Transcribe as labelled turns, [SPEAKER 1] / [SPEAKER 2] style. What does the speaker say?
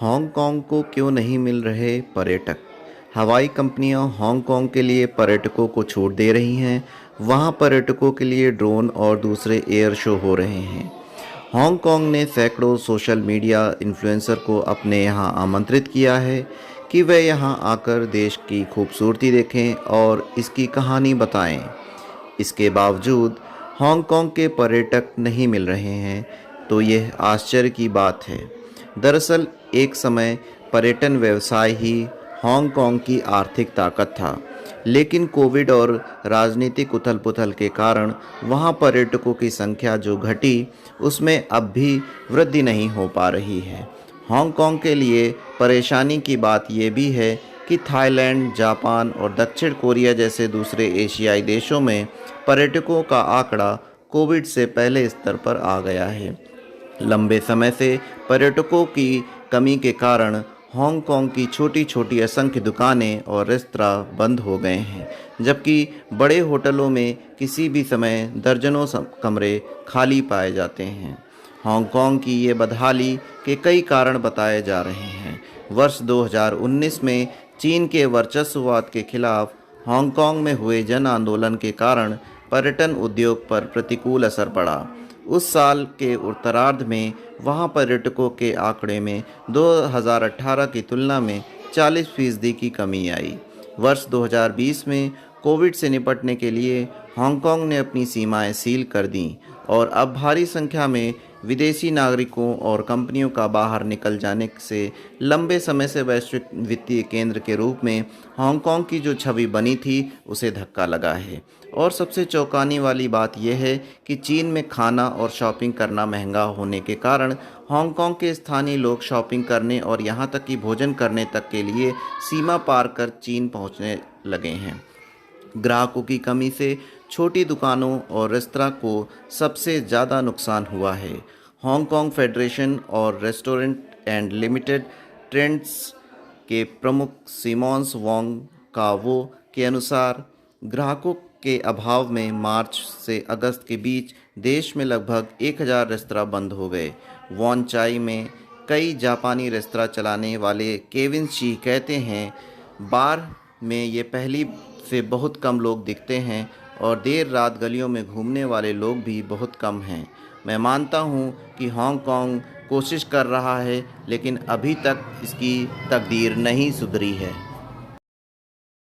[SPEAKER 1] Hong Kong को क्यों नहीं मिल रहे पर्यटक? हवाई कंपनियां हांगकांग के लिए पर्यटकों को छूट दे रही हैं। वहां पर्यटकों के लिए ड्रोन और दूसरे एयर शो हो रहे हैं। हांगकांग ने सैकड़ों सोशल मीडिया इन्फ्लुएंसर को अपने यहां आमंत्रित किया है कि वे यहां आकर देश की खूबसूरती देखें और इसकी कहानी बताएं। इसके बावजूद हांगकांग के पर्यटक नहीं मिल रहे हैं, तो यह आश्चर्य की बात है। दरअसल एक समय पर्यटन व्यवसाय ही हांगकांग की आर्थिक ताकत था, लेकिन कोविड और राजनीतिक उथल-पुथल के कारण वहां पर्यटकों की संख्या जो घटी, उसमें अब भी वृद्धि नहीं हो पा रही है। हांगकांग के लिए परेशानी की बात यह भी है कि थाईलैंड, जापान और दक्षिण कोरिया जैसे दूसरे एशियाई देशों में पर्यटकों का आंकड़ा कोविड से पहले स्तर पर आ गया है। लंबे समय से पर्यटकों की कमी के कारण हांगकांग की छोटी-छोटी असंख्य दुकानें और रेस्तरां बंद हो गए हैं, जबकि बड़े होटलों में किसी भी समय दर्जनों कमरे खाली पाए जाते हैं। हांगकांग की ये बदहाली के कई कारण बताए जा रहे हैं। वर्ष 2019 में चीन के वर्चस्ववाद के खिलाफ हांगकांग में हुए जन आंदोलन के कारण पर्यटन उद्योग पर प्रतिकूल असर पड़ा। उस साल के उत्तरार्ध में वहां पर्यटकों के आंकड़े में 2018 की तुलना में 40% की कमी आई। वर्ष 2020 में कोविड से निपटने के लिए हांगकांग ने अपनी सीमाएं सील कर दीं और अब भारी संख्या में विदेशी नागरिकों और कंपनियों का बाहर निकल जाने से लंबे समय से वैश्विक वित्तीय केंद्र के रूप में हांगकांग की जो छवि बनी थी, उसे धक्का लगा है। और सबसे चौंकाने वाली बात यह है कि चीन में खाना और शॉपिंग करना महंगा होने के कारण हांगकांग के स्थानीय लोग शॉपिंग करने और यहाँ तक कि भोजन करने तक के लिए सीमा पार कर चीन पहुँचने लगे हैं। ग्राहकों की कमी से छोटी दुकानों और रेस्तरां को सबसे ज़्यादा नुकसान हुआ है। हांगकांग फेडरेशन और रेस्टोरेंट एंड लिमिटेड ट्रेंड्स के प्रमुख सिमोन्स वोंग कावो के अनुसार ग्राहकों के अभाव में मार्च से अगस्त के बीच देश में लगभग 1000 रेस्तरां बंद हो गए। वॉन चाई में कई जापानी रेस्तरां चलाने वाले केविन शी कहते हैं, बार में ये पहली से बहुत कम लोग दिखते हैं और देर रात गलियों में घूमने वाले लोग भी बहुत कम हैं। मैं मानता हूँ कि हांगकांग कोशिश कर रहा है, लेकिन अभी तक इसकी तकदीर नहीं सुधरी है।